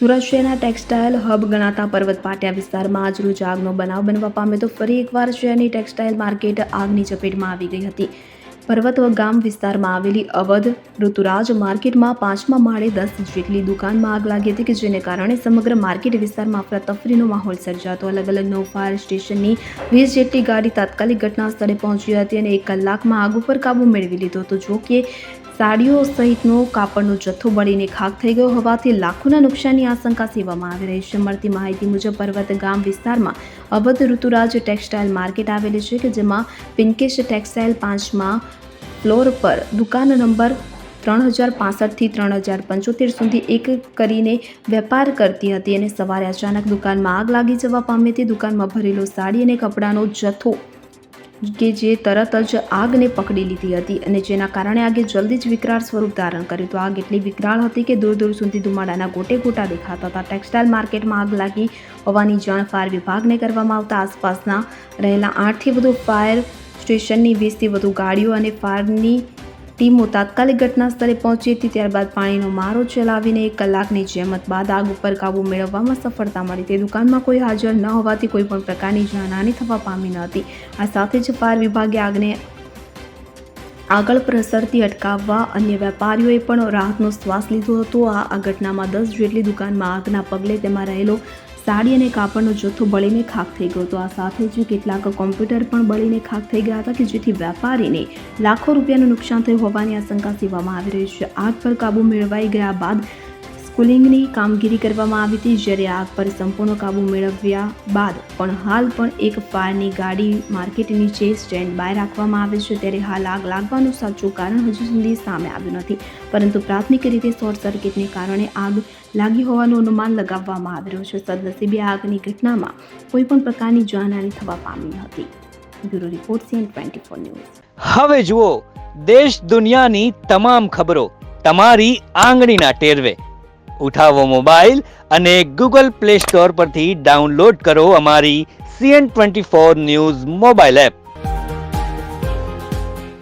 સુરત શહેરના textile hub ગણાતા પર્વત પાટિયા વિસ્તારમાં આજરોજ આગનો બનાવ બનવા પામ્યો તો ફરી એકવાર શહેરની ટેક્સટાઇલ માર્કેટ આગની ચપેટમાં આવી ગઈ હતી. પર્વત ગામ વિસ્તારમાં આવેલી અવધ ઋતુરાજ માર્કેટમાં 5મા માળે 10 જેટલી દુકાનમાં આગ લાગી હતી કે જેને કારણે સમગ્ર માર્કેટ વિસ્તારમાં અફરાતફરીનો માહોલ સર્જાતો. અલગ અલગ 9 ફાયર સ્ટેશનની 20 જેટલી ગાડી તાત્કાલિક ઘટના સ્થળે પહોંચી હતી અને 1 કલાકમાં આગ ઉપર કાબુ મેળવી લીધો હતો. જો કે સાડીઓ સહિતનો કાપડનો જથ્થો બળીને ખાખ થઈ ગયો હોવાથી લાખોના નુકસાનની આશંકા સેવવામાં આવી રહી છે. મળતી માહિતી મુજબ પર્વત ગામ વિસ્તારમાં અવધ ઋતુરાજ ટેક્સટાઇલ માર્કેટ આવેલી છે કે જેમાં પિંકેશ ટેક્સટાઇલ 5મા ફ્લોર પર દુકાન નંબર 3065 થી 3075 સુધી એક કરીને વેપાર કરતી હતી અને સવારે અચાનક દુકાનમાં આગ લાગી જવા પામી હતી. દુકાનમાં ભરેલો સાડી અને કપડાનો જથ્થો કે જે તરત જ આગને પકડી લીધી હતી અને જેના કારણે આગે જલ્દી જ વિકરાળ સ્વરૂપ ધારણ કર્યું તો આગ એટલી વિકરાળ હતી કે દૂર દૂર સુધી ધુમાડાના ગોટે ગોટા દેખાતા હતા. ટેક્સટાઇલ માર્કેટમાં આગ લાગી હોવાની જાણ ફાયર વિભાગને કરવામાં આવતા આસપાસના રહેલા 8થી વધુ ફાયર સ્ટેશનની 20થી વધુ ગાડીઓ અને ફાયરની ટીમો તાત્કાલિક ઘટના સ્થળે પહોંચી હતી. ત્યારબાદ પાણીનો મારો ચલાવીને 1 કલાકની જહેમત બાદ આગ ઉપર કાબૂ મેળવવામાં સફળતા મળી. તે દુકાનમાં કોઈ હાજર ન હોવાથી કોઈ પણ પ્રકારની જાનહાનિ થવા પામી ન હતી. આ સાથે જ ફાયર વિભાગે આગને આગળ પ્રસરતી અટકાવવા અન્ય વેપારીઓએ પણ રાહતનો શ્વાસ લીધો હતો. આ ઘટનામાં 10 જેટલી દુકાનમાં આગના પગલે તેમાં રહેલો સાડી અને કાપડનો જથ્થો બળીને ખાખ થઈ ગયો હતો. આ સાથે જ કેટલાક કોમ્પ્યુટર પણ બળીને ખાખ થઈ ગયા હતા કે જેથી વેપારીને લાખો રૂપિયાનું નુકસાન થયું હોવાની આશંકા સેવવામાં આવી રહી છે. આગ પર કાબૂ મેળવાઈ ગયા બાદ સ્કૂલિંગની કામગીરી કરવામાં આવી હતી. જ્યારે આગ પર સંપૂર્ણ કાબૂ મેળવ્યા બાદ પણ હાલ પણ એક ફાયરની ગાડી માર્કેટ નીચે સ્ટેન્ડ બાય રાખવામાં આવે છે. ત્યારે હાલ આગ લાગવાનું સાચું કારણ હજુ સુધી સામે આવ્યું નથી, પરંતુ પ્રાથમિક રીતે શોર્ટ સર્કિટને કારણે આગ લાગી હોવાનું અનુમાન લગાવવામાં આવી રહ્યું છે. સદનસીબે આગની ઘટનામાં કોઈ પણ પ્રકારની જાનહાનિ થવા પામી હતી. Bureau report CN24 news. હવે જુઓ દેશ દુનિયાની તમામ ખબરો તમારી આંગળીના ટેરવે. ઉઠાવો મોબાઈલ અને Google Play Store પરથી ડાઉનલોડ કરો અમારી CN24 ન્યૂઝ મોબાઈલ એપ.